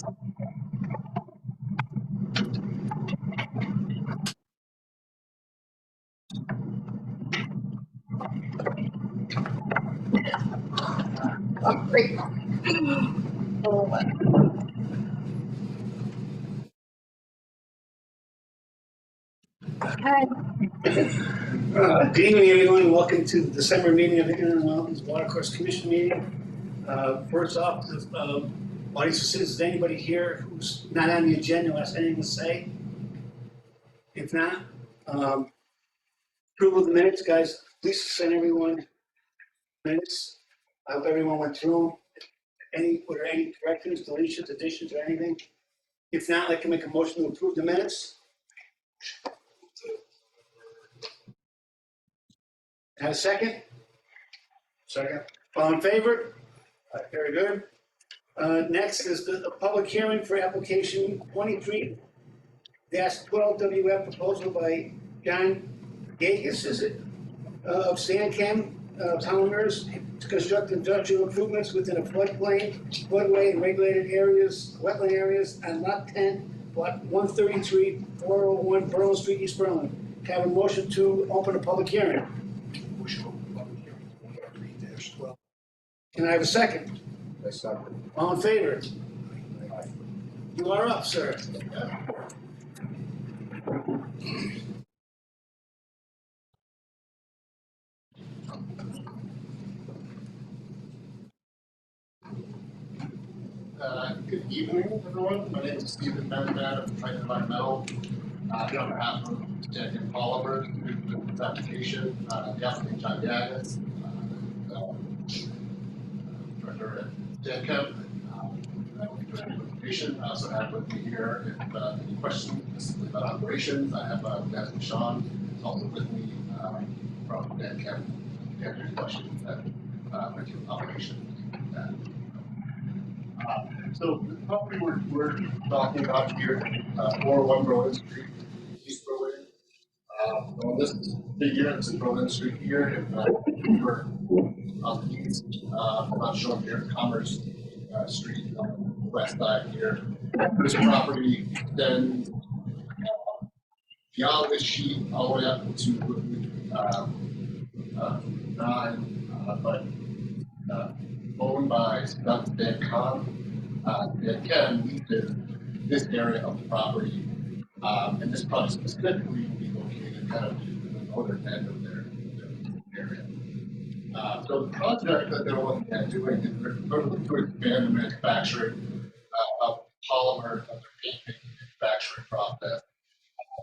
Oh, great. Oh, hi. Good evening, everyone. Welcome to the December meeting of the Inland Mountains Watercourse Commission meeting. First off, audience for citizens, is anybody here who's not on the agenda who has anything to say? If not, approval of the minutes, guys. Please send everyone minutes. I hope everyone went through them. Were there any corrections, deletions, additions, or anything? If not, I can make a motion to approve the minutes. Have a second? Second. All in favor? Very good. Next is the public hearing for application 23-12 WF proposal by John Gagus, is it? Of Sandcam Polymers to construct industrial improvements within a floodplain, floodway, and regulated areas, wetland areas on lot 10, lot 133, 401 Berlin Street, East Berlin. Can I have a motion to open a public hearing? Can I have a second? All in favor? You are up, sir. Good evening, everyone. My name is Stephen Benjamin of Triton Environmental. Here on behalf of Sandcam Polymers, this application, the applicant John Gagus, director at Sandcam. I also have with me here, if any questions about operations, I have Jasmine Sean, also with me from Sandcam. If you have any questions that relate to operations. So the property we're talking about here, 401 Berlin Street, East Berlin. On this figure, it's in Berlin Street here. If we're on the east, I'm not showing here Commerce Street on the west side here. This property extends beyond this sheet all the way up to 9, but owned by Sandcam. Sandcam leases this area of the property, and this property specifically will be located kind of in the northern end of their area. So the project that they're looking at doing is they're looking to expand the manufacturing of polymer of their paint manufacturing process.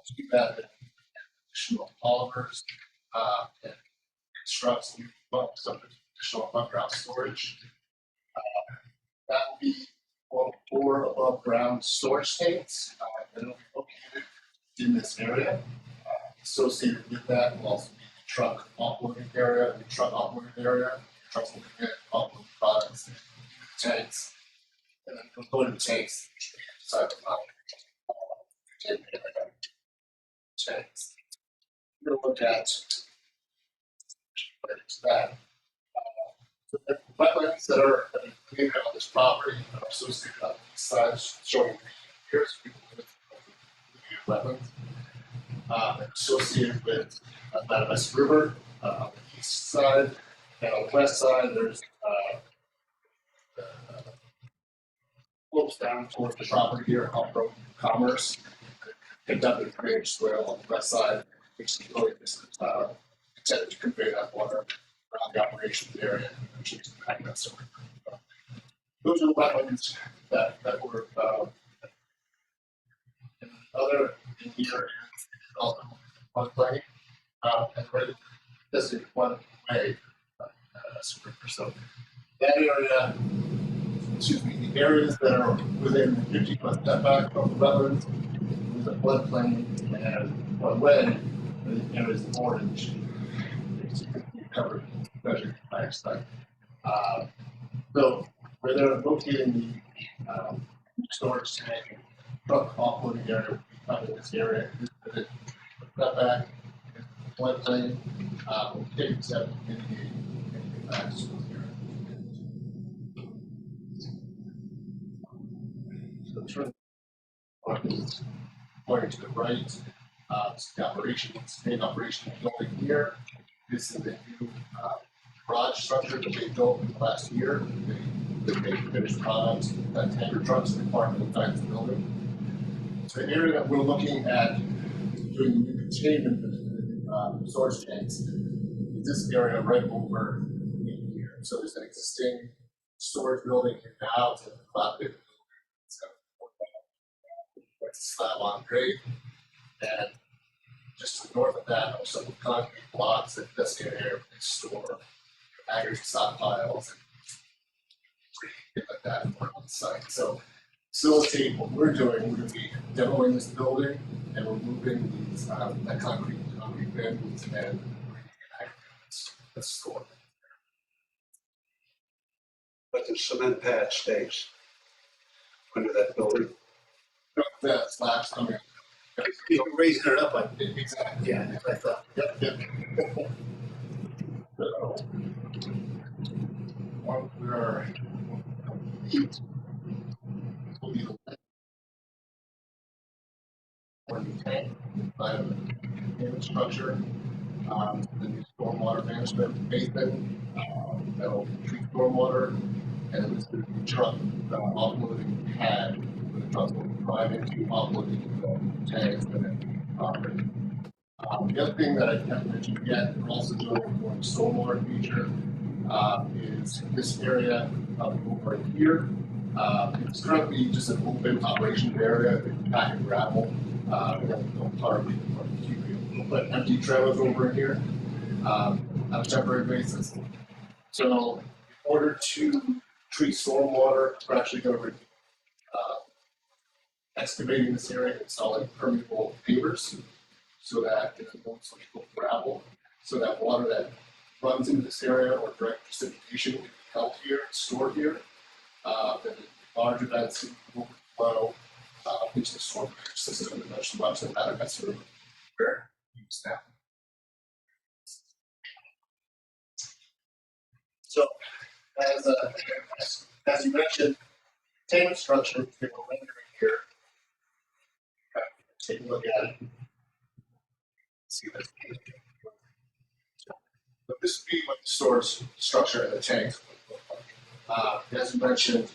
To do that, additional polymers and construct some additional underground storage. That will be 4 above ground storage tanks that will be located in this area. Associated with that will also be the truck offloading area. The truck offloading area, trucks will get offload products, tanks, and then component tanks inside the tanks. We're going to look at that. So the wetlands that are located on this property are associated on the east side, showing here is wetlands associated with the West River on the east side, and on the west side there's slopes down towards the property here off road Commerce, picked up in drainage swale on the west side, which is really intended to convey that water around the operations area, which is that sort of. Those are the wetlands that were other in here is also floodplain, and right this is one way. So that area, excuse me, the areas that are within 50-foot setback from the wetlands is a floodplain, and one way the areas of orange covered measured by site. So where they're locating the storage tank, truck offloading area, in this area, setback, floodplain, will take step to mitigate any impacts to this area. So One is pointing to the right. It's the main operation building here. This is the new garage structure that they built in the last year. They finished products, tanker trucks, and parked inside the building. So the area that we're looking at doing the containment storage tanks is this area right over in here. So there's an existing storage building here now. It's a flat bit. It's got a slab on grade, and just to the north of that are some concrete blocks that this area they store aggregate stockpiles and things like that on the site. So facilitate what we're doing, we're going to be demoing this building and removing these that concrete bins and bringing aggregates that's stored. But the cement pad stays under that building. That slab's coming. You're raising it up, like, Exactly. yeah, that's what I thought. Yep. So, once we are complete, we'll be the tank by the containment structure, the new stormwater management basin that'll treat stormwater, and this is the truck offloading pad where the trucks will drive into offloading the tanks and then operate. The other thing that I haven't mentioned yet, we're also doing a stormwater feature is this area over here. It's currently just an open operations area, pack and gravel. We'll put empty trailers over in here on a temporary basis. So in order to treat stormwater, we're actually going to be excavating this area, installing permeable pavers so that it won't gravel, so that water that runs into this area or direct precipitation can be held here and stored here. Then large events will flow into the storm system and much less than that. That's sort of where we use that. So, as you mentioned, containment structure, we have a rendering here. Take a look at it. See this. But this would be what the storage structure of the tanks would look like. As you mentioned,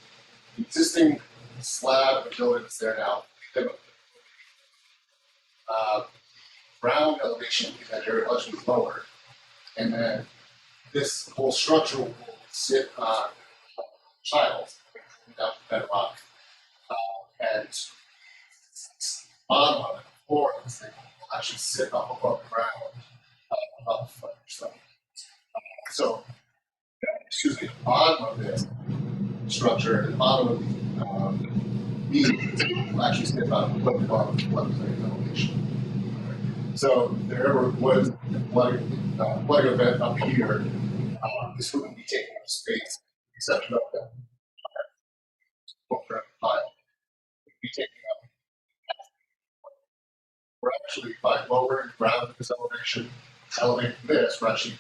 the existing slab building that's there now, ground elevation in that area much lower, and then this whole structure will sit on tiles without bedrock, and bottom of it, the floor of this thing will actually sit up above the ground, about a foot or so. So, excuse me, the bottom of this structure, the bottom of the beam will actually sit about a foot above the floodplain elevation. So if there ever was a flooding event up here, this wouldn't be taking up space, except for that footprint pile. It would be taking up. We're actually by lowering ground this elevation, elevating this, we're actually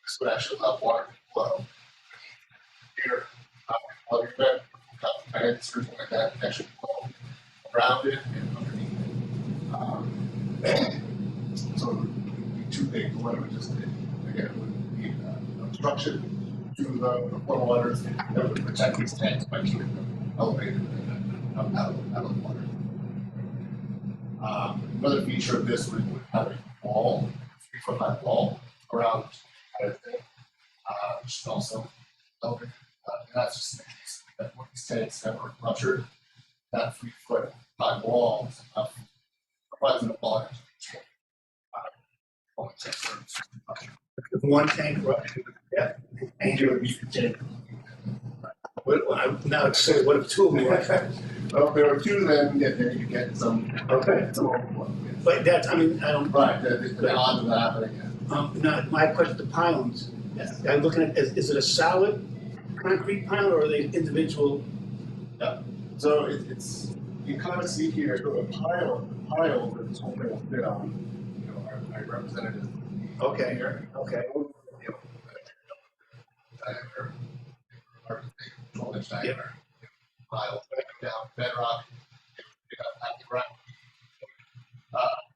this would actually allow water to flow here. Flooding event, heads or something like that, actually flow around it and underneath it. So it would be too big for what it would just be. Again, it would be obstruction to the flow waters that would protect these tanks by keeping them elevated and out of the water. Another feature of this would have a wall, 3 foot high wall around everything, which is also elevated. And that's just the case that when these tanks have a ruptured, that 3 foot high wall is enough, provides an volume to If one tank ruptured, yeah, and you would be contained. Now it's say, what if two of them ruptured? Well, if there were two, then you get some overflow. But that's, I mean, I don't. Right, the odds of that happening. Now, my question, the pylons. Yes. I'm looking at, is it a solid concrete pylon or are they individual? Yeah. So it's you can kind of see here the pile that this whole thing will fit on. You know, I represented it Okay. here. Okay. 12-inch diameter pile down bedrock, pick up at the ground.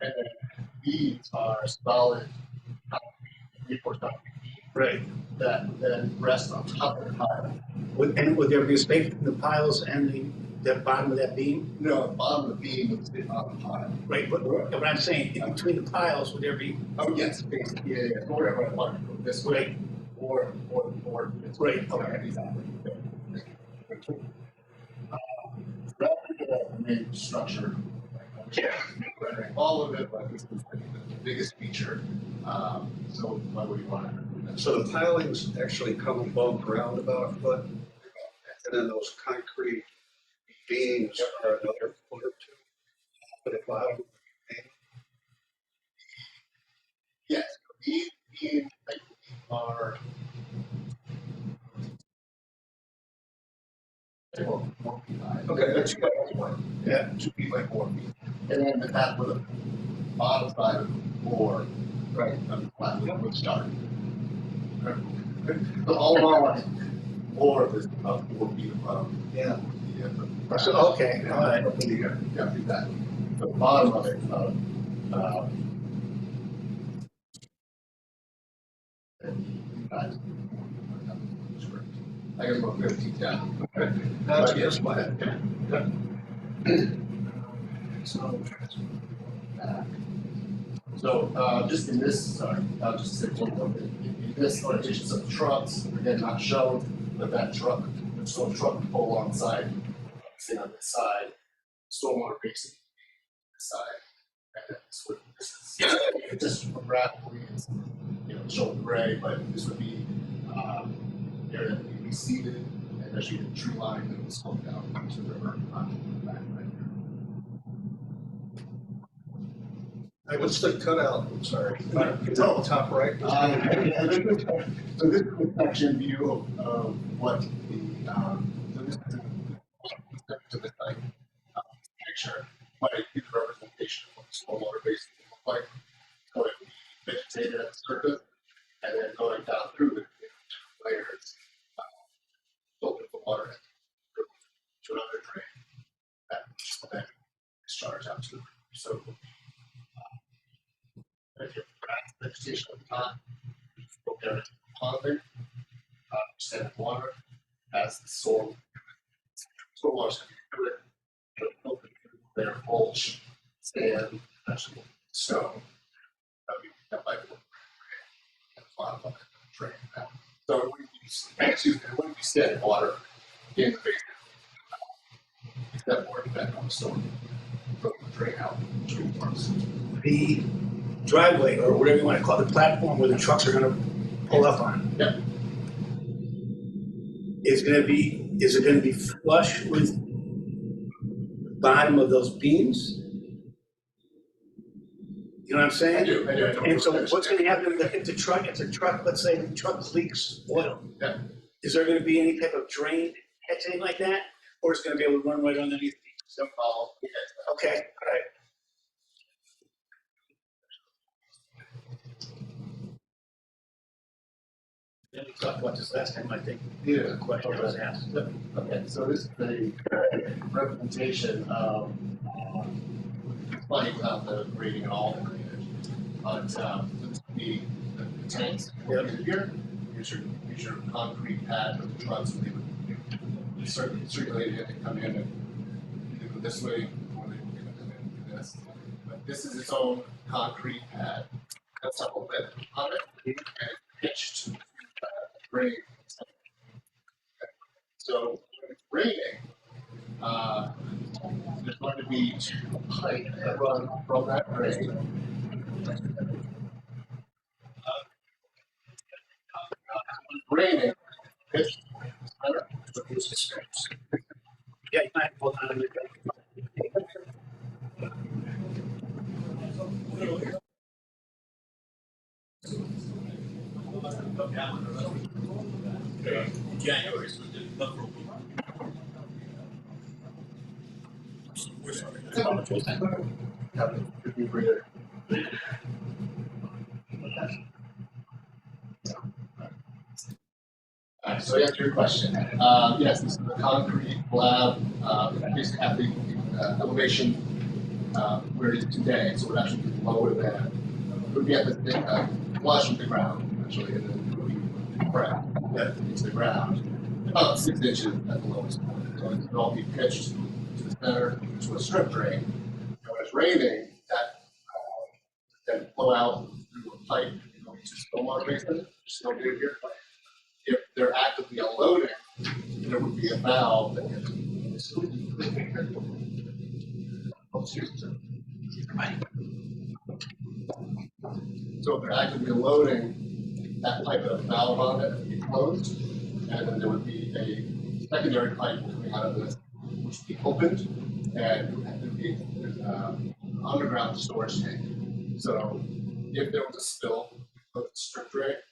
And then these are solid reinforced concrete Right. that then rest on top of the pile. Would there be a space between the piles and the bottom of that beam? No, the bottom of the beam would sit on the pile. Right, but what I'm saying, in between the piles, would there be? Oh, yes, basically, yeah. Or I want to go this way, or this way. Right, okay. Exactly. Rather than the main structure, all of it, but this is the biggest feature. So why would you want to? So the pilings actually come above ground about a foot, and then those concrete beams are another foot or two for the bottom. Yes, these are 4 feet high. Okay, that's 2 by 4. Yeah, 2 feet by 4 feet. And then the top of the bottom side of the floor, right, on the flat would start. So all in all, floor is about 4 feet above. Yeah. The, So, okay, all right. Yeah, exactly. The bottom of it, I guess about 15 down. That's just fine. So, just in this, sorry, I'll just say one more thing. In this orientation, some trucks, again, not shown, but that truck, there's no truck to pull alongside, sitting on this side, stormwater basin, this side, and then this is, it's just graphically, it's, shown gray, but this would be, area that would be seeded, and as you hit the tree line, it would slope down to the river, onto the back right here. What's the cutout? I'm sorry. Oh. Top right. So this is a section view of what the, so this is to the site picture, but it gives a representation of what the stormwater basin will look like. So it would be vegetated at the surface, and then going down through the layers, filter the water to another drain that will then discharge out to the river. So if you have vegetation at the top, you go there to the pond there, sand water as the soil water filter through their mulch, sand, vegetable, stone, that might be a lot of drain that. So it wouldn't be standing water in the basin, except for depending on the storm. From the drain out between parts. The driveway, or whatever you want to call it, the platform where the trucks are gonna pull up on. Yep. Is it gonna be flush with the bottom of those beams? You know what I'm saying? I do. And so what's gonna happen if the truck, let's say the truck leaks oil? Yeah. Is there gonna be any type of drain, anything like that? Or is it gonna be able to run right underneath? Don't follow. Okay, all right. Yeah, we talked about this last time, I think. Yeah. The question was asked. Okay, so this is the representation of, funny without the grading and all the drainage, but this would be the tanks here. Here's your concrete pad with the trucks, and they would circulate it and come in and either go this way or they would come in and do this. But this is its own concrete pad. That's a little bit on it, and it's pitched drain. So when it's raining, there's going to be a pipe that runs from that drain. When it's raining, it's Yeah, you might hold on a minute. January. So to answer your question, yes, this is a concrete slab, basically at the elevation where it is today, so it would actually be lower than, it would be at the flush with the ground, actually, and then it would be ground, into the ground, about 6 inches at the lowest point. So it would all be pitched to the center to a strip drain. And when it's raining, that then flow out through a pipe into stormwater basin, which is still here. If they're actively unloading, there would be a valve that gets. So if they're actively unloading, that pipe would have a valve on it would be closed, and then there would be a secondary pipe coming out of this, which would be opened, and there would be an underground storage tank. So if there was a spill, we put the strip drain, and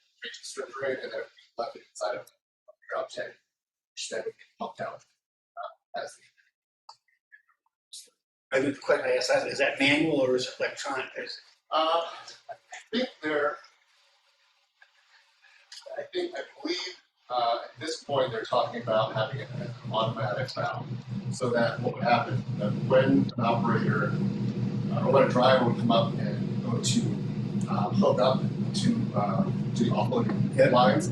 then it would be left inside of the underground tank, which then would get pumped out as I think the question I asked that, is that manual or is it electronic? I believe at this point they're talking about having an automatic valve, so that what would happen when an operator or when a driver would come up and go to hook up to the offloading lines,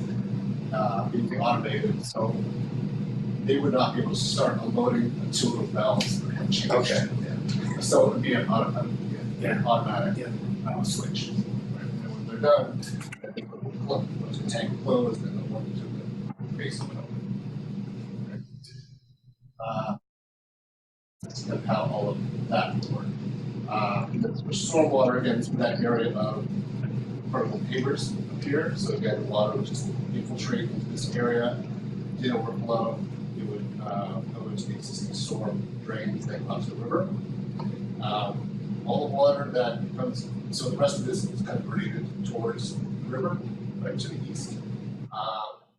being automated, so they would not be able to start unloading until the valves had changed. Okay. Yeah. So it would be an automatic switch. And when they're done, then they put the tank closed and they'll run to the base of it. That's kind of how all of that would work. For stormwater, again, it's that area of vertical pavers up here. So again, the water would just infiltrate into this area, did overflow, it would go into the existing storm drains that come to the river. All the water that comes, so the rest of this is kind of graded towards the river, right to the east.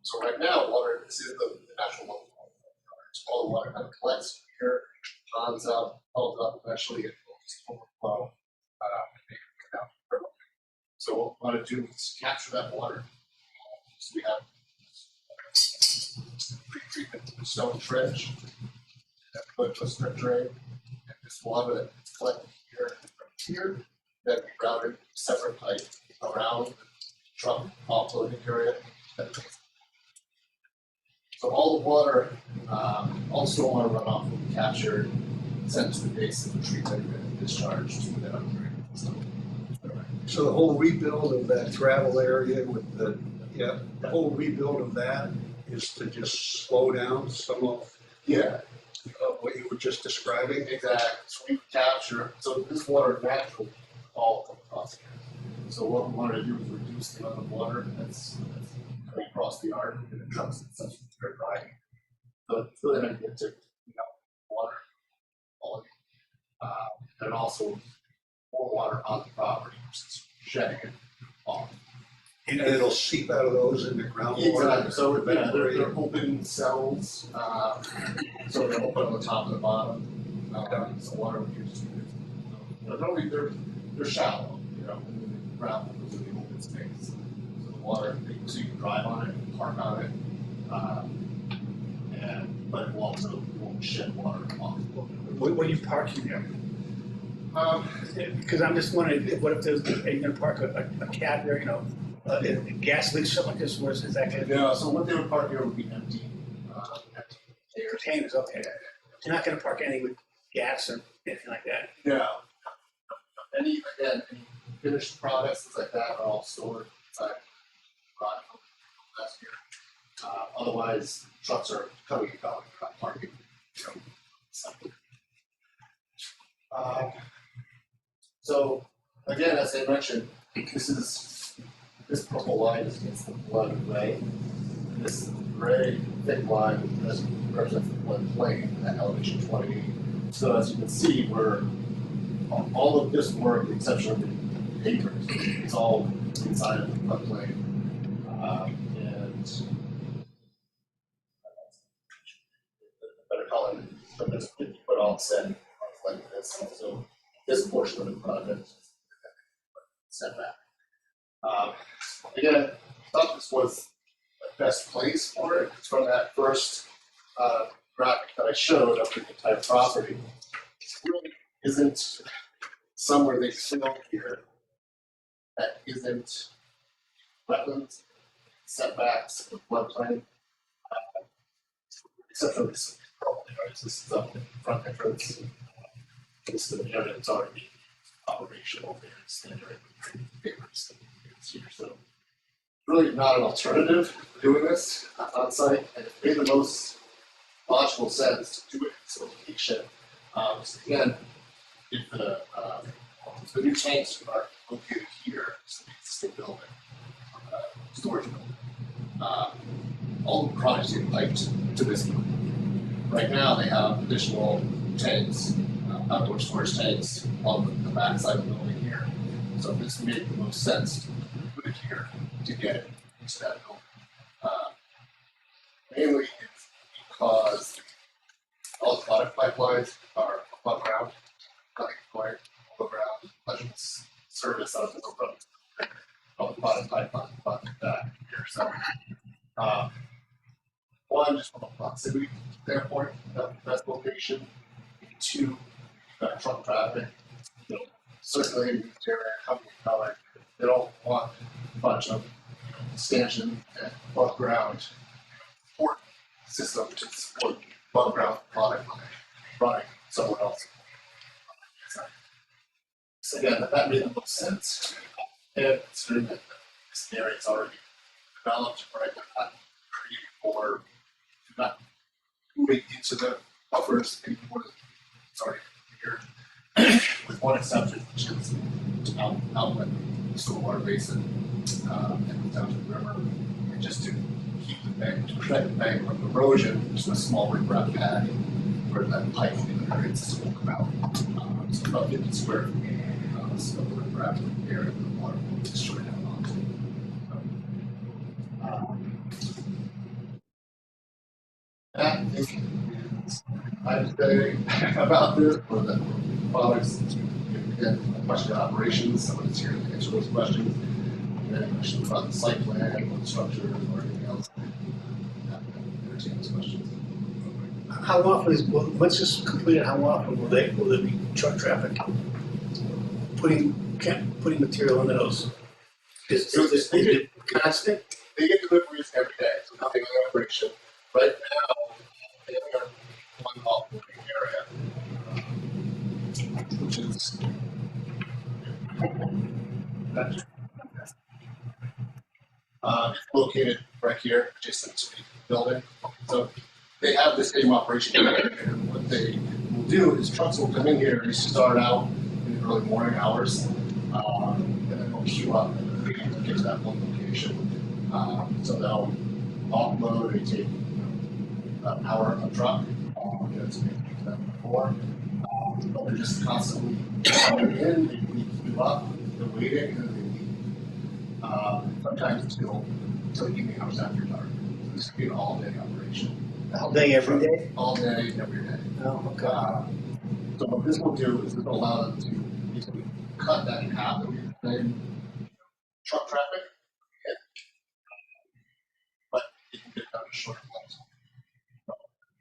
So right now, this is the natural level. All the water kind of collects here, ponds up, falls up, eventually it will overflow. Down the river. So what we want to do is capture that water. So we have pre-treatment stone trench that put to a strip drain, and this water that's collected here and from here, then we routed separate pipe around the truck offloading area. So all the water, all the stormwater runoff will be captured, sent to the basin, treated, and discharged to the upgrade. So the whole rebuild of that travel area with the whole rebuild of that is to just slow down some of what you were just describing. Exactly. So we capture, so this water naturally all comes across here. So what we wanted to do is reduce the amount of water that's coming across the yard, and it comes in such very dry. So it's really going to get to water quality, and also more water on the property versus shedding it off. And it'll seep out of those into groundwater. Exactly. So they're open cells, so they're open on the top and the bottom. So water would use they're shallow, and then the ground goes in the open space. So the water, so you can drive on it, and park on it, but it will also won't shed water off. What are you parking there? Because I'm just wondering, what if there's, are you going to park a cab there, a gas leak, something like this, where is that going to be? Yeah, so what they would park here would be empty Containers, okay. You're not going to park any with gas or anything like that? No. Any finished products, things like that, are all stored inside last year. Otherwise, trucks are coming and going, not parking. So again, as I mentioned, this purple line is against the blood gray. This gray thick line represents the flood plain at elevation 20. So as you can see, all of this work, with the exception of the papers, it's all inside of the floodplain. And better call it, but there's 50-foot offset like this. So this portion of the project is set back. Again, I thought this was best place for it is from that first graphic that I showed of the entire property. There really isn't somewhere they fill here that isn't wetlands, setbacks, floodplain, except for this problem, right? This is the front entrance. This is the area that's already operational there, standard papers here. So really not an alternative to doing this on site, and it made the most logical sense to do it in this location. So again, if the new tanks are located here, it's the existing building, storage building. All the projects get piped to this building. Right now, they have additional tanks, outdoor storage tanks on the back side of the building here. So this made the most sense to put it here to get it into that building. Mainly it's because all the product pipelines are above ground, cutting point, above ground, letting service out of the front. All the product pipelines above that here. So, one, just from a proximity standpoint, that's the best location. Two, truck traffic, circulating in this area, coming and going. They don't want a bunch of expansion and above ground port system to support above ground product running somewhere else. So again, that made the most sense. And considering that this area is already developed, right? They're not creating more, they're not moving into the buffers anymore. It's already here, with one exception, which is outlet stormwater basin and the Township River, and just to keep the bank, to protect the bank from erosion, there's a small riprap pad where that pipe creates a smoke about. So about 50 square feet of riprap area where the water will destroy down onto. That is I was saying about this, for the products, again, a question of operations, someone's here to answer those questions. Any questions about the site plan, or the structure, or anything else? Entertain those questions. How often is, well, once this is completed, how often will there be truck traffic? Putting material into those? Is it constant? They get deliveries every day, so nothing on operation. Right now, they are one off moving area, which is it's located right here, adjacent to the building. So they have the same operation, and what they will do is trucks will come in here and start out in the early morning hours, and then they'll queue up and get to that one location. So they'll offload and take power a truck, to make that before. But they're just constantly coming in, they queue up, they're waiting, and then they leave. Sometimes it's still until evening hours after dark. So this could be an all-day operation. All day, every day? All day, every day. Oh, okay. So what this will do is it will allow them to basically cut that in half, and we can claim truck traffic, but it can get done in shorter times. So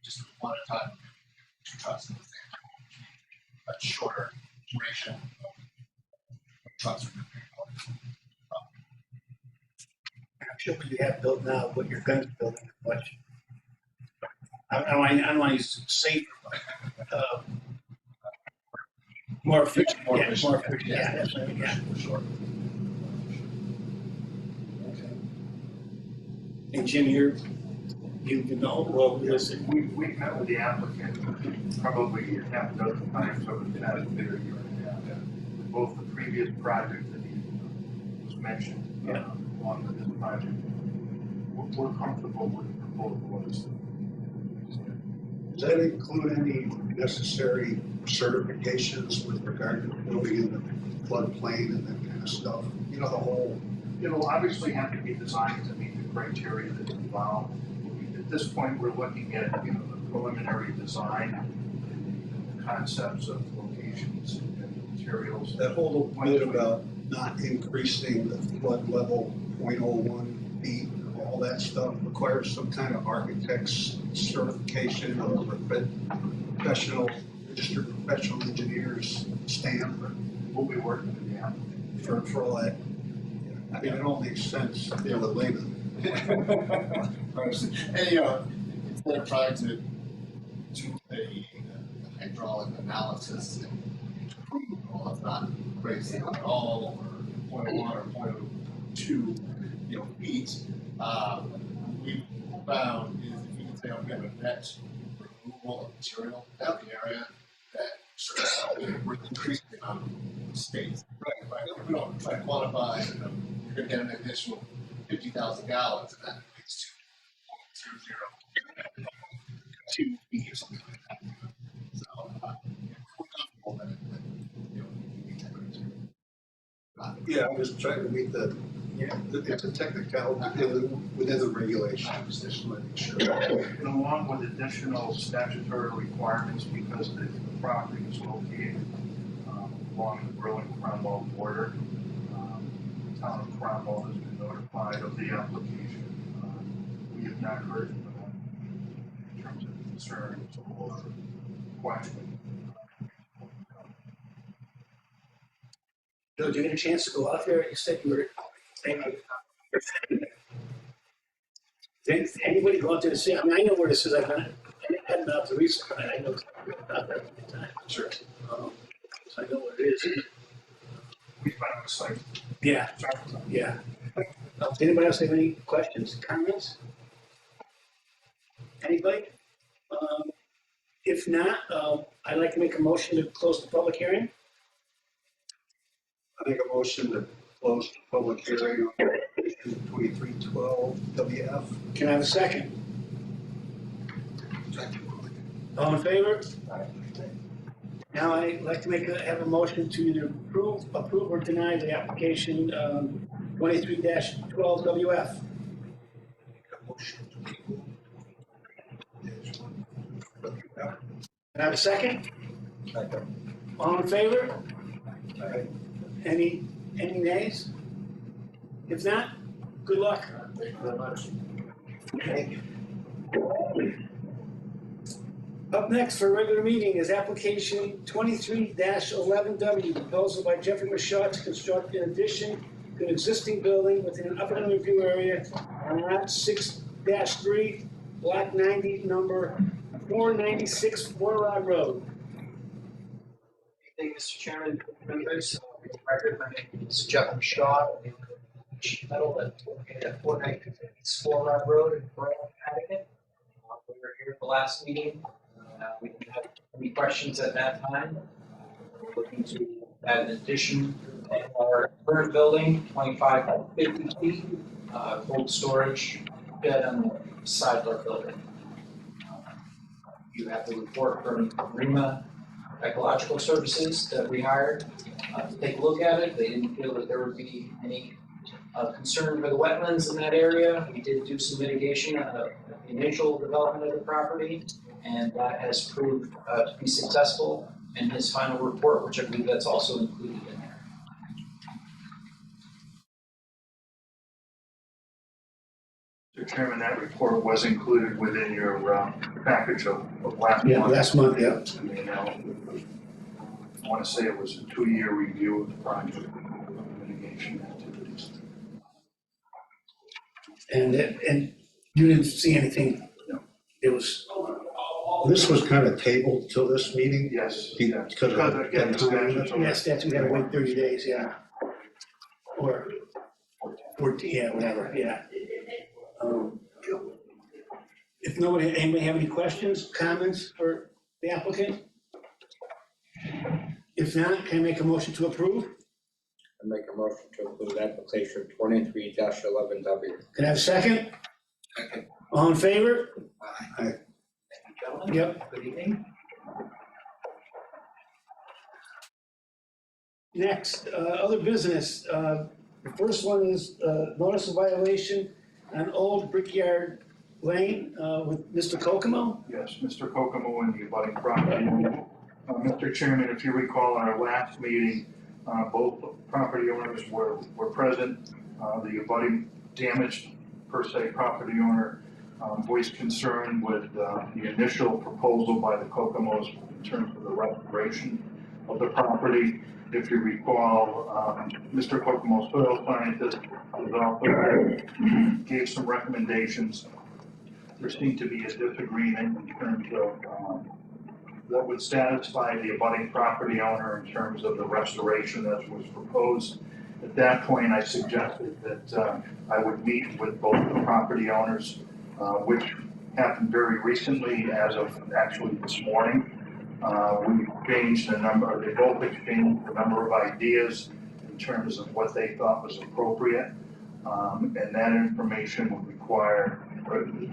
just one at a time, two trucks at the same time. A shorter duration of trucks. I'm sure what you have built now, what you're going to be building, much. I don't want to use safer, but more efficient. More Yeah, efficient. more efficient. Yeah, that's right. Yeah. For sure. Okay. And Jim, you know, well, listen, We've met with the applicant probably half a dozen times over the past year and a half. Both the previous project that he was mentioned, along with this project. We're comfortable with the proposal as Does that include any necessary certifications with regard to building in the floodplain and that kind of stuff? You know, the whole. it'll obviously have to be designed to meet the criteria that involved. At this point, we're looking at, the preliminary design and the concepts of locations and materials. That whole bit about not increasing the flood level 0.01 feet, all that stuff requires some kind of architect's certification or professional, registered professional engineer's stamp We'll be working with the applicant. for all that. I mean, it all makes sense to the layman. And, instead of trying to do a hydraulic analysis and prove, well, it's not crazy at all, or 0.1 or 0.2, feet, we found is if you can say, I'm going to net removal of material down the area, that we're increasing the amount of space. Right. We don't try to quantify, you're going to get an additional 50,000 gallons, and that equates to 0.00 2 feet or something like that. So, we're comfortable that we need to Yeah, I was trying to meet it's a technicality within the regulations, just making sure. And along with additional statutory requirements, because the property is located along the Berlin-Cromwell border, the town of Cromwell has been notified of the application. We have not heard from them in terms of concerns or questions. Bill, did you get a chance to go out there? You said you were. Did anybody go out there to see? I mean, I know where this is. I hadn't been out to research. I know it's out there at the time. Sure. So I know what it is. We found the site. Yeah. Yeah. Does anybody else have any questions, comments? Anybody? If not, I'd like to make a motion to close the public hearing. I make a motion to close the public hearing on 2312 WF. Can I have a second? All in favor? Now I'd like to have a motion to either approve or deny the application 23-12 WF. Can I have a second? All in favor? Any nays? If not, good luck. Thank you very much. Okay. Up next for a regular meeting is application 23-11W, proposal by Jeffrey Mashaw to construct an addition to an existing building within an upland review area on lot 6-3, block 90, number 496 Four Rod Road. Good evening, Mr. Chairman, members. For the record, my name is Jeff Shaw, sheet metal located at 496 Four Rod Road in Berlin, Connecticut. We were here at the last meeting. We didn't have any questions at that time. We're looking to add an addition to our current building, 25 by 50 feet, cold storage bed on the side of our building. You have the report from REMA Ecological Services that we hired to take a look at it. They didn't feel that there would be any concern for the wetlands in that area. We did do some mitigation on the initial development of the property, and that has proved to be successful in his final report, which I believe that's also included in there. Mr. Chairman, that report was included within your package of last month. Yeah, last month, yeah. I mean, I want to say it was a 2-year review of the project mitigation activities. And you didn't see anything? No. It was, This was kind of tabled till this meeting. Yes. Because of again, the statute. yeah, statute, we gotta wait 30 days, yeah. Or 14, yeah, whatever, yeah. If anybody have any questions, comments for the applicant? If not, can I make a motion to approve? I make a motion to approve application 23-11W. Can I have a second? All in favor? Thank you, gentlemen. Yep. Good evening. Next, other business. The first one is notice of violation on Old Brickyard Lane with Mr. Kokomo. Yes, Mr. Kokomo and the abutting property. Mr. Chairman, if you recall, in our last meeting, both property owners were present. The abutting damaged per se property owner voiced concern with the initial proposal by the Kokomo's in terms of the restoration of the property. If you recall, Mr. Kokomo, soil scientist, gave some recommendations. There seemed to be a disagreement in terms of what would satisfy the abutting property owner in terms of the restoration that was proposed. At that point, I suggested that I would meet with both the property owners, which happened very recently, as of actually this morning. We exchanged they both exchanged a number of ideas in terms of what they thought was appropriate. And that information would require,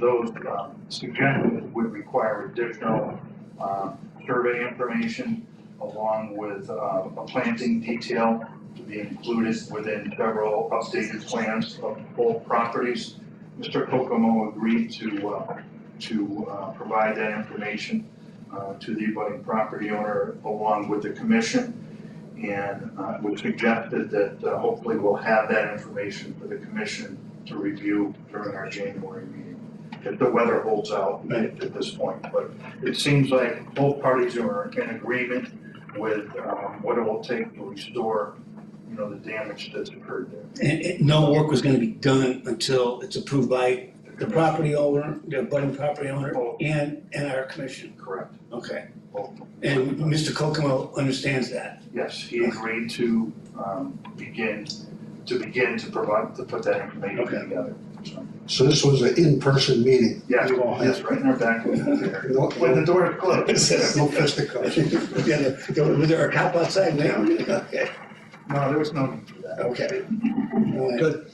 those suggestions would require additional survey information along with a planting detail to be included within several updated plans of both properties. Mr. Kokomo agreed to provide that information to the abutting property owner along with the commission, and it was suggested that hopefully we'll have that information for the commission to review during our January meeting, if the weather holds out at this point. But it seems like both parties are in agreement with what it will take to restore, the damage that's occurred there. And no work was gonna be done until it's approved by the property owner, the abutting property owner, and our commission. Correct. Okay. Both. And Mr. Kokomo understands that? Yes, he agreed to begin to put that information Okay. together. So this was an in-person meeting? Yes, You all had- yes, right in our back. No- When the door is closed. No fisticuffs. Yeah, was there a cop outside now? Okay. No, there was no need for that. Okay. All right. Good.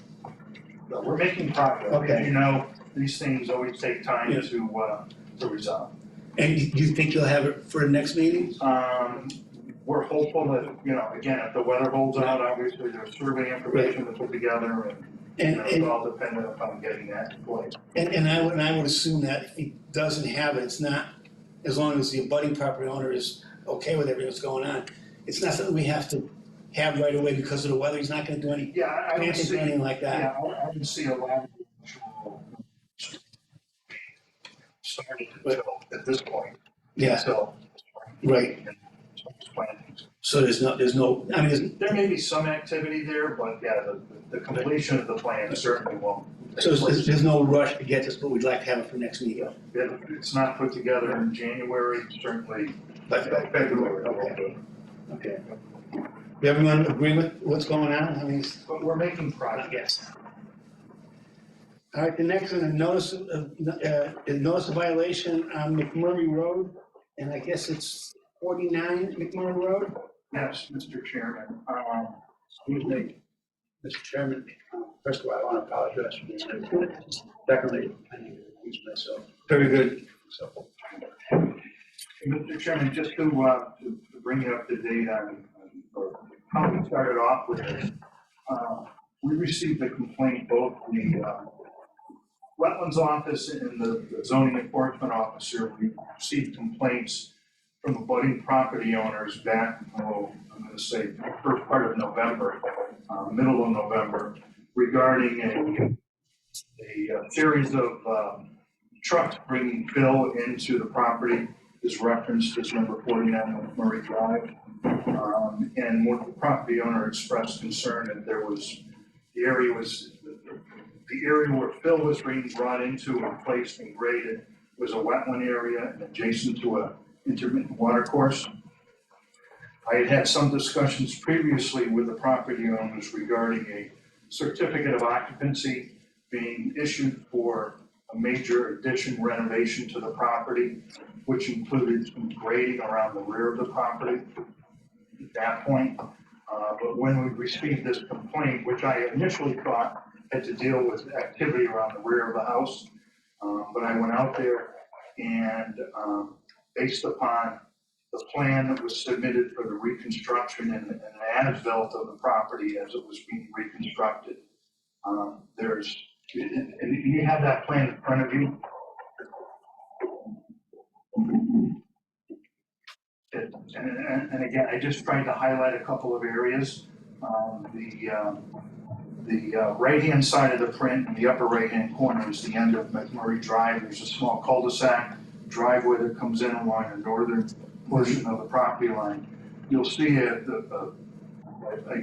But we're making progress. Okay. These things always take time Yeah. to resolve. And do you think you'll have it for the next meeting? We're hopeful that, again, if the weather holds out, obviously there's survey information to put together and it's all dependent upon getting that in place. And I would assume that if he doesn't have it, it's not, as long as the abutting property owner is okay with everything that's going on, it's not something we have to have right away because of the weather. He's not gonna do any Yeah, I don't planting see, or anything like that. yeah, I didn't see a lot of actual started until at this point. Yeah, So. right. Plantings. So there's no, I mean, There may be some activity there, but yeah, the completion of the plan certainly won't. so there's no rush to get this, but we'd like to have it for next meeting. It's not put together in January, certainly But, February. okay. Okay. Everyone agree with what's going on? I mean, But we're making I progress. guess. All right, the next one, a notice of violation on McMurray Road, and I guess it's 49 McMurray Road? Yes, Mr. Chairman. Excuse me, Mr. Chairman, first of all, I want to apologize for this. Secondly, I need to excuse myself. Very good. So, Mr. Chairman, just to bring you up to date on how we started off with this, we received a complaint, both the Wetlands Office and the zoning enforcement officer. We received complaints from abutting property owners back, I'm going to say, first part of November, middle of November, regarding a series of trucks bringing fill into the property is referenced as number 49 Murray Drive. And what the property owner expressed concern that the area where fill was being brought into and placed and graded was a wetland area and adjacent to a intermittent water course. I had had some discussions previously with the property owners regarding a certificate of occupancy being issued for a major addition renovation to the property, which included some grading around the rear of the property at that point. But when we received this complaint, which I initially thought had to deal with activity around the rear of the house, but I went out there and based upon the plan that was submitted for the reconstruction and the as-built of the property as it was being reconstructed, and you have that plan in front of you. And again, I just tried to highlight a couple of areas. the right-hand side of the print, in the upper right-hand corner is the end of McMurray Drive. There's a small cul-de-sac driveway that comes in along the northern portion of the property line. You'll see a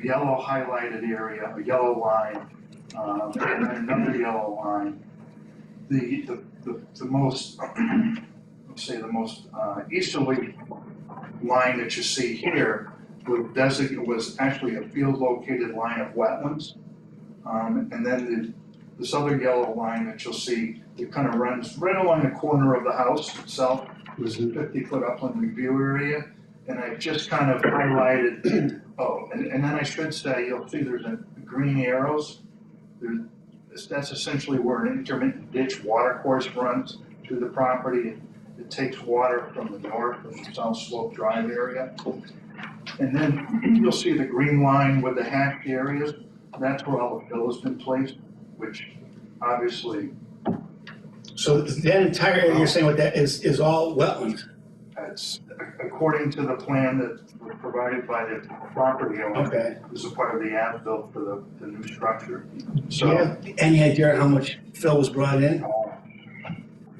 yellow highlighted area, a yellow line, and then another yellow line. The most, let's say the most easterly line that you see here was actually a field located line of wetlands. And then this other yellow line that you'll see, it kind of runs right along the corner of the house itself. It was a 50-foot upland review area. And I just kind of highlighted, and then I should say, you'll see there's green arrows. That's essentially where an intermittent ditch water course runs through the property. It takes water from the north of the South Slope Drive area. And then you'll see the green line with the hatched areas. That's where all the fill has been placed, which obviously. So that entire area you're saying what that is all wetlands? It's according to the plan that was provided by the property owner. Okay. This is part of the as-built for the new structure. Do you So have any idea how much fill was brought in?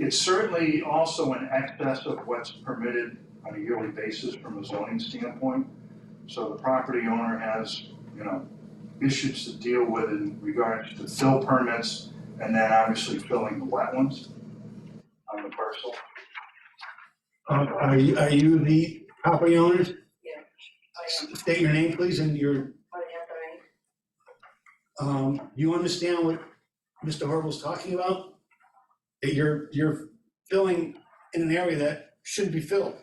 it's certainly also in excess of what's permitted on a yearly basis from a zoning standpoint. So the property owner has, issues to deal with in regards to fill permits and then obviously filling the wetlands on the parcel. Are you the property owners? Yeah, I am. State your name, please, and your, I am. you understand what Mr. Horrible's talking about? That you're filling in an area that shouldn't be filled,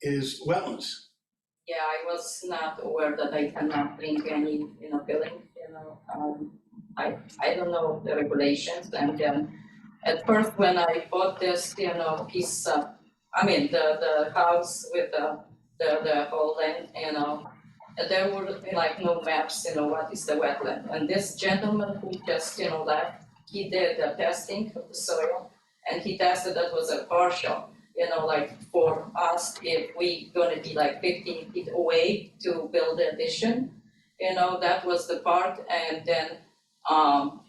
is wetlands. Yeah, I was not aware that I cannot bring any, billing, I don't know the regulations, and then at first when I bought this, piece of, the house with the whole land, there were like no maps, what is the wetland, and this gentleman who just, left, he did the testing of the soil, and he tested that was a partial. Like for us, if we gonna be like 15 feet away to build the addition, that was the part, and then,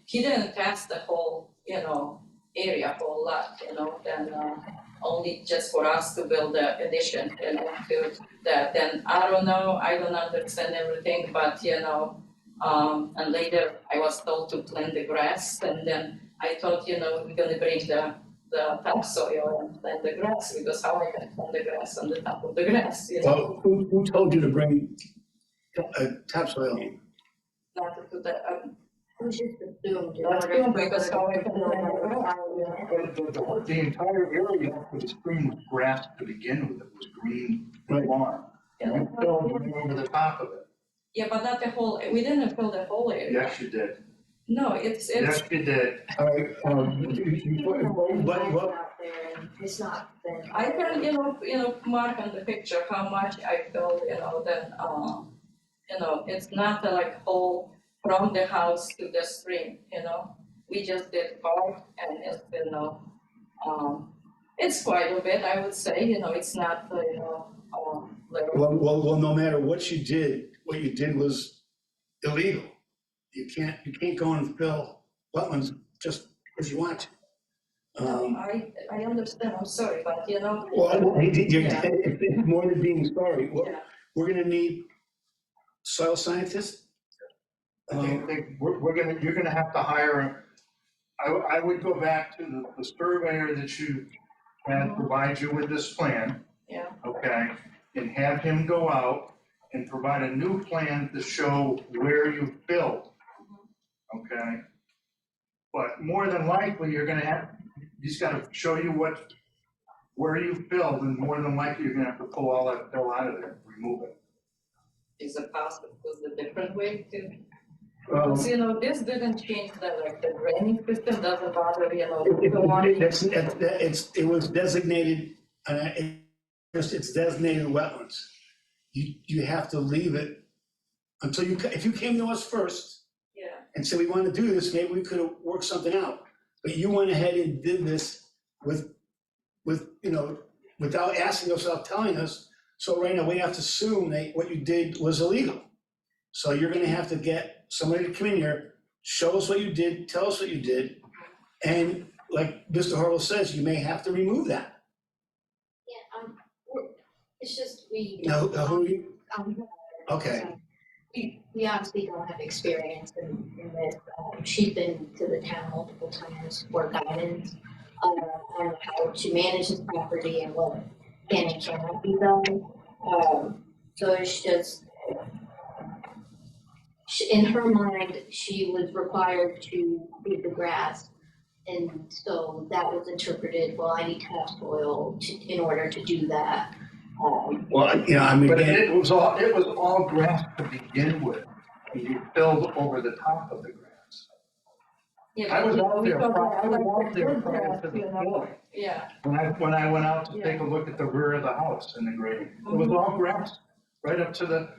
he didn't test the whole, area, whole lot, then, only just for us to build the addition, to that, then I don't know, I don't understand everything, but, and later I was told to plant the grass, and then I thought, we're gonna bring the topsoil and plant the grass, because how I can plant the grass on the top of the grass, Well, who told you to bring topsoil in? Not to put the, We just assumed. That's good, because how I can plant the grass. The entire area for the stream was grass to begin with. It was green lawn. And we filled over the top of it. Yeah, but not the whole, we didn't fill the whole area. Yes, you did. No, it's, Yes, you did. All right, but, It's not been. I can, mark on the picture how much I filled, then, it's not like whole from the house to the stream, we just did part, and it's, it's quite a bit, I would say, it's not, like. well, no matter what you did was illegal. You can't go and fill wetlands just because you want to. No, I understand, I'm sorry, but Well, it's more than being sorry. Yeah. We're gonna need soil scientists. I think you're gonna have to hire, I would go back to the surveyor that you had provide you with this plan. Yeah. Okay, and have him go out and provide a new plan to show where you filled. Okay? But more than likely, he's gotta show you where you filled, and more than likely, you're gonna have to pull all that fill out of there, remove it. Is it possible to do the different way to? Because, this didn't change the drainage system, doesn't bother, the water. It was designated, it's designated wetlands. You have to leave it until if you came to us first. Yeah. And said, we want to do this, maybe we could have worked something out. But you went ahead and did this with without asking us, without telling us. So right now, we have to assume that what you did was illegal. So you're gonna have to get somebody to come in here show us what you did, tell us what you did, and like Mr. Harwell says, you may have to remove that. Yeah, it's just we Now, don't. who are you? Okay. So we obviously don't have experience in this. She's been to the town multiple times for guidance on how to manage this property and what can and cannot be done. So it's just, in her mind, she was required to feed the grass. And so that was interpreted, well, I need topsoil in order to do that. Well, you know, I mean, But again, it was all grass to begin with, and you filled over the top of the grass. Yeah, I was but out we there, thought I was like out there good prior grass, to the you know. filling. Yeah, When I went out to Yeah. take a look at the rear of the house and the grading, it was all grass, right up to the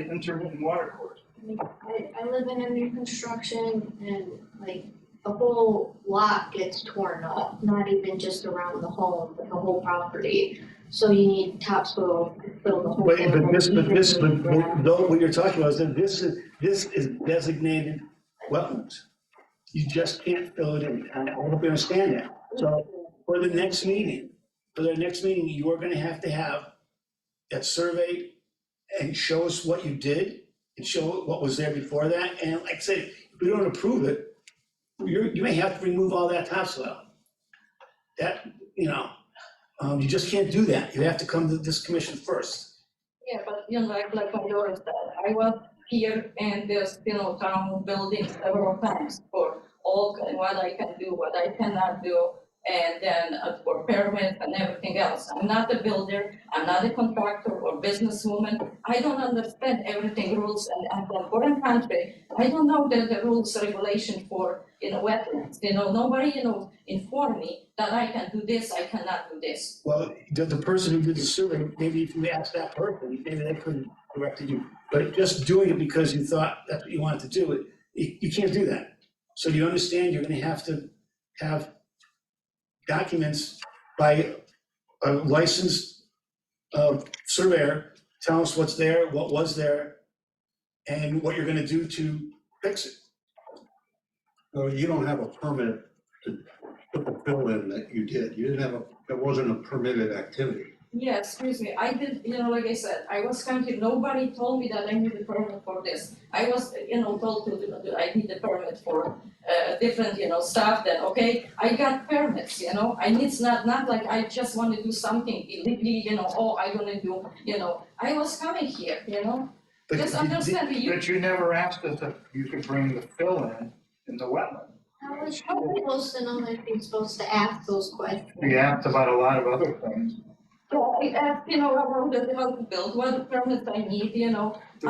intermittent water course. I live in a new construction and like the whole lot gets torn up, not even just around the home, but the whole property. So you need topsoil to fill the whole but thing. though what you're talking about is that this is designated wetlands. You just can't fill it in, and I hope you understand that. So for the next meeting, you are gonna have to have that survey and show us what you did and show what was there before that. And like I said, if we don't approve it, you may have to remove all that topsoil. That, you know, you just can't do that. You have to come to this commission first. yeah, but you know, like my daughter said, I was here and there's, you know, town buildings several times for all what I can do, what I cannot do, and then for permits and everything else. I'm not a builder, I'm not a contractor or businesswoman. I don't understand everything rules, and I'm from foreign country. I don't know the rules, regulation for, you know, wetlands. You know, nobody, you know, informed me that I can do this, I cannot do this. Well, the person who did the survey, maybe if you asked that person, maybe they could have directed you. But just doing it because you thought that's what you wanted to do, you can't do that. So you understand you're gonna have to have documents by a licensed surveyor, tell us what's there, what was there, and what you're gonna do to fix it. Well, you don't have a permit to put the fill in that you did. You didn't have it wasn't a permitted activity. Yeah, excuse me, I did, you know, like I said, I was counting, nobody told me that I need a permit for this. I was, you know, told I need a permit for different, you know, stuff, then, okay, I got permits, you know, I need, not like I just want to do something illegally, you know, oh, I wanna do, you know, I was coming here, you know? But Just understand, But you never asked us if you could bring the fill in the wetland. How was she supposed to know that she's supposed to ask those questions? We asked about a lot of other things. So I asked, you know, how to build, what permits I need, you know, The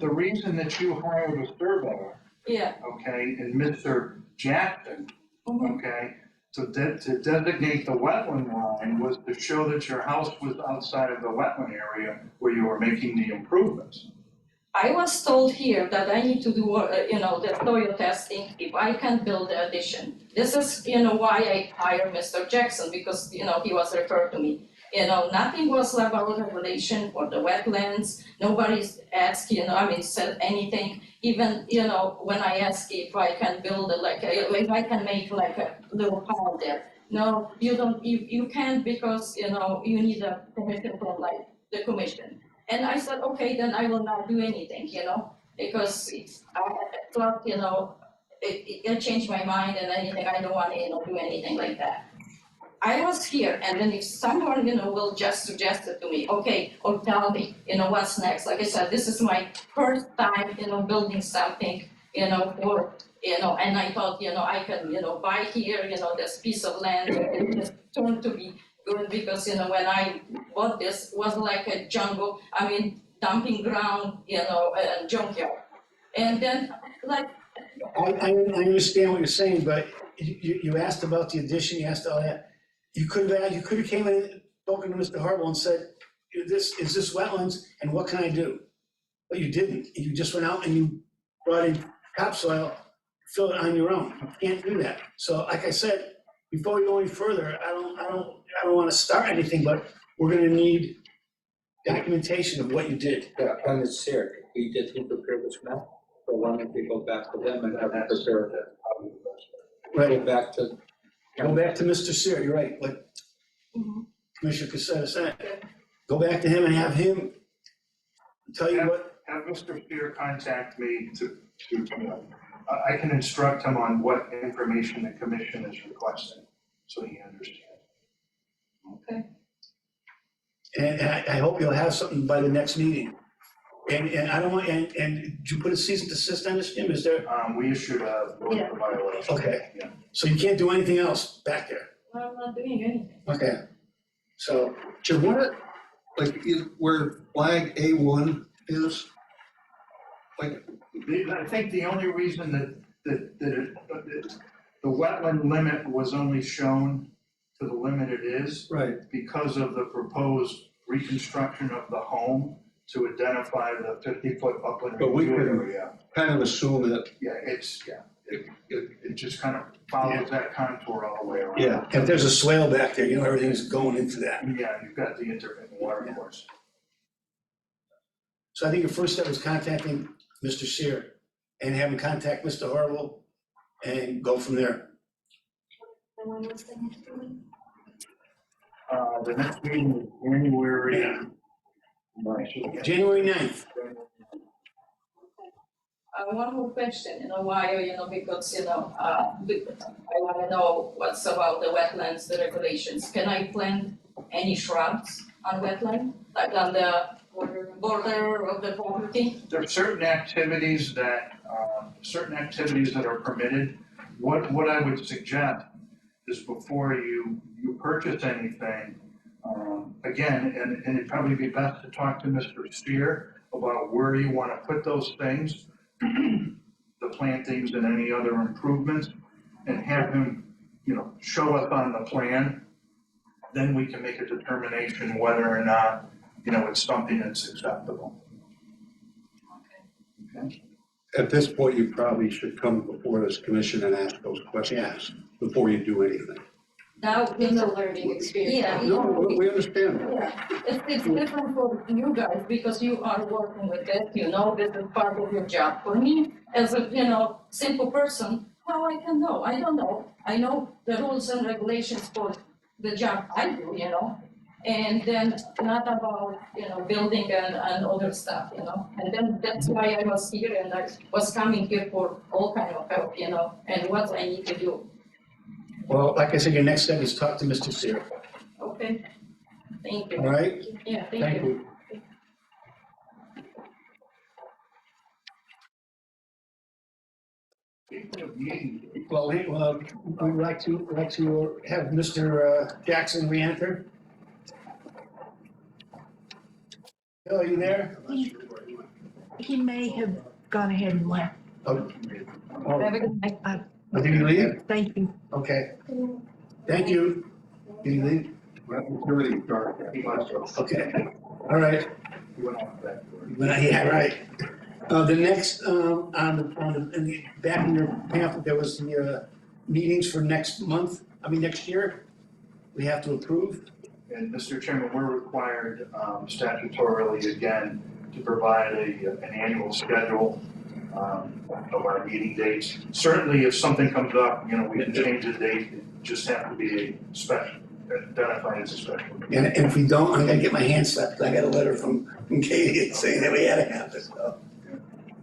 reason that you hired a surveyor, yeah. okay, and Mr. Jackson, Mhm. okay, to designate the wetland line was to show that your house was outside of the wetland area where you were making the improvements. I was told here that I need to do, you know, the soil testing if I can build the addition. This is, you know, why I hired Mr. Jackson, because, you know, he was referred to me. You know, nothing was about regulation for the wetlands, nobody's asked, you know, I mean, said anything. Even, you know, when I asked if I can build if I can make like a little pond there. No, you don't, you can't, because, you know, you need a permission from like the commission. And I said, okay, then I will not do anything, you know, because I thought, you know, it changed my mind and anything, I don't want to, you know, do anything like that. I was here, and then if someone, you know, will just suggest it to me, okay, or tell me, you know, what's next. Like I said, this is my first time, you know, building something, you know, for, you know, and I thought, you know, I can, you know, buy here, you know, this piece of land, and it just turned to be good, because, you know, when I bought this, it was like a jungle, I mean, dumping ground, you know, a junkyard. And then, like, I understand what you're saying, but you asked about the addition, you asked all that. You could have came in, spoken to Mr. Hartwell and said, is this wetlands, and what can I do? But you didn't. You just went out and you brought in topsoil, filled it on your own. You can't do that. So like I said, before we go any further, I don't want to start anything, but we're gonna need documentation of what you did. Yeah, and it's here, we did prepare this map. So why don't we go back to them and have them prepare, Right, go back to. go back to Mr. Sear, you're right, like Commissioner Casetta said. Go back to him and have him tell you what, Have Mr. Spear contact me I can instruct him on what information the commission is requesting, so he understands. Okay. and I hope you'll have something by the next meeting. And I don't want, and did you put a cease and desist on this, Jim, is there? We issued a violation. Okay. Yeah. So you can't do anything else back there? I'm not doing anything. Okay, so, Jim, what, like, where flag A1 is? Like, I think the only reason that the wetland limit was only shown to the limit it is right, because of the proposed reconstruction of the home to identify the 50-foot upland But we review could- area. kind of assume that, Yeah, it just kind of follows that contour all the way around. yeah, if there's a swale back there, you know, everything's going into that. Yeah, you've got the intermittent water course. So I think your first step is contacting Mr. Sear and have him contact Mr. Harwell and go from there. And when was the next meeting? The next meeting is January. January 9th. One more question, why, because, I wanna know what's about the wetlands, the regulations. Can I plant any shrubs on wetland, like on the border of the property? There are certain activities that are permitted. What I would suggest is before you purchase anything, again, and it'd probably be best to talk to Mr. Steer about where you wanna put those things, the plantings and any other improvements, and have him, show us on the plan. Then we can make a determination whether or not, it's something that's acceptable. Okay? at this point, you probably should come before this commission and ask those questions before you do anything. Now, It's a learning experience. Yeah. No, we understand. Yeah, it's different for you guys because you are working with it, this is part of your job. For me, as a, simple person, how I can know? I don't know. I know the rules and regulations for the job I do, and then not about, building and other stuff, And then that's why I was here and I was coming here for all kind of help, and what I need to do. Well, like I said, your next step is talk to Mr. Sear, Okay? Thank all you. right? Yeah, Thank you. Well, we'd like to have Mr. Jackson re-enter. Bill, are you there? He may have gone ahead and left. Oh, Have a good night. did he leave? Thank you. Okay. Thank you. Did he leave? Everything dark. Okay, all right. Yeah, right. The next, in the back in your pamphlet, there was the meetings for next year. We have to approve. And Mr. Chairman, we're required statutorily again to provide an annual schedule of our meeting dates. Certainly, if something comes up, we can change the date, it just have to be a special, identified as a special. And if we don't, I'm gonna get my hands slapped. I got a letter from Katie saying that we had to have this. So.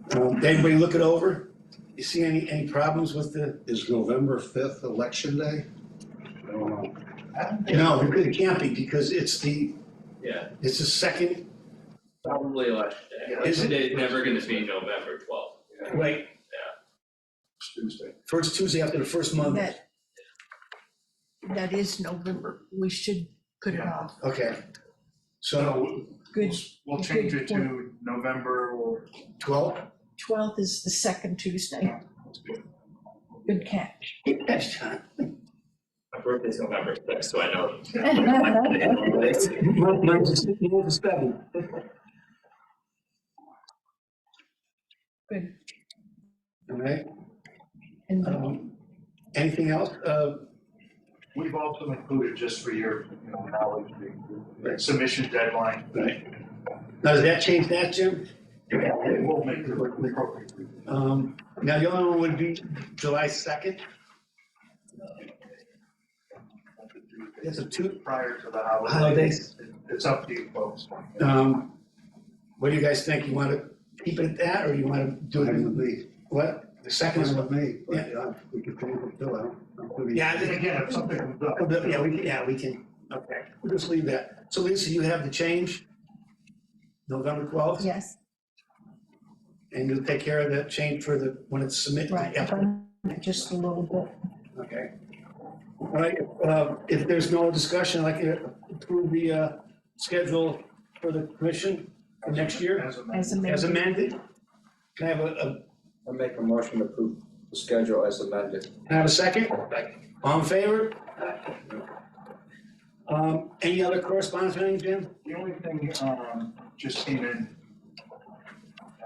Did anybody look it over? You see any problems with the? Is November 5th election day? I don't know. No, it can't be because it's the second, Probably election day. Is Election it? day is never gonna be November 12th. right, It's Tuesday. first Tuesday after the first Monday. That is November. We should put it Yeah. off. Okay. So So Good. we'll change it to November or 12? 12th is the second Tuesday. Good catch. That's time. My birthday's November 6th, so I know. Mine's the 7th. Good. All right. And Anything else? we've also included, just for your knowledge, the submission deadline. Right. Now, does that change that, Jim? We'll make it appropriate. Now, the other one would be July 2nd. It's a two Prior to the holidays. holidays. It's up to you folks. What do you guys think? You want to keep it at that, or you want to do Fine it? with me. What? The second Fine one? with me, but we can change it still out. Yeah, I And think, again, if something comes up. yeah, we can, okay, we'll just leave that. So Lisa, you have the change? November 12th? Yes, And you'll take care of that change for the, when it's submitted? right, just a little bit. Okay. All right, if there's no discussion, I'd like to approve the schedule for the commission for next year As a As as amended. amended. Can I have I'll make a motion to approve the schedule as amended. can I have a second? All in favor? Any other correspondence, or anything, Jim? The only thing, just came in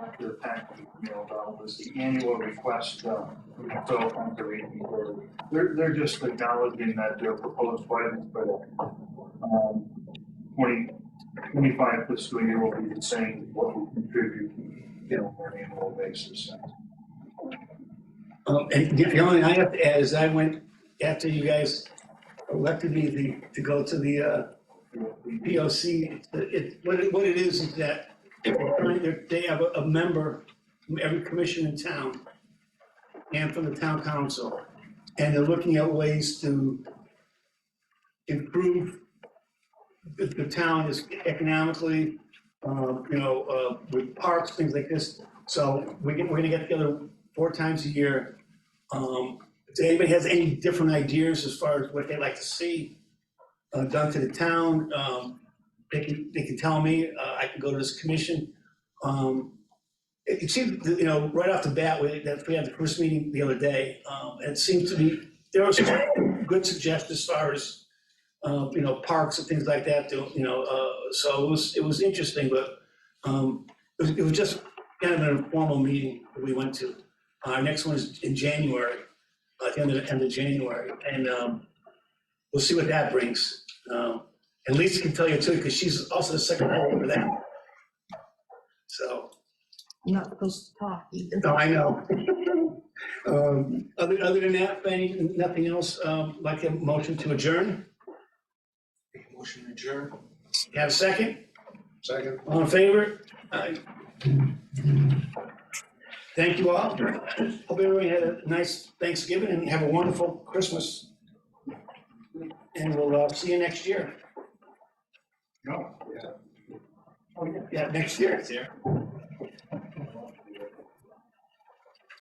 after the packet was mailed out was the annual request, from the conservation board. They're just acknowledging that their proposed budget for, 2025 fiscal year will be the same, as what we contribute, on an annual basis. And the only thing I have to add is I went, after you guys elected me to go to the POC, what it is that they have a member from every commission in town and from the town council, and they're looking at ways to improve the town is economically, with parks, things like this. So we're gonna get together 4 times a year. If anybody has any different ideas as far as what they'd like to see done to the town, they can tell me. I can go to this commission. It seemed, right off the bat, we had the first meeting the other day. It seemed to be, there were some good suggestions as far as, parks and things like that, so it was interesting, but it was just kind of an informal meeting that we went to. Our next one is in January, at the end of January, and we'll see what that brings. And Lisa can tell you too, because she's also the secretary for that. So, I'm not supposed to talk either. no, I know. Other than that, Benny, nothing else, like a motion to adjourn? Motion adjourned. You have a second? Second. All in favor? Aye. Thank you all. Hope everybody had a nice Thanksgiving and have a wonderful Christmas. And we'll see you next year. No. Yeah, next year. Here.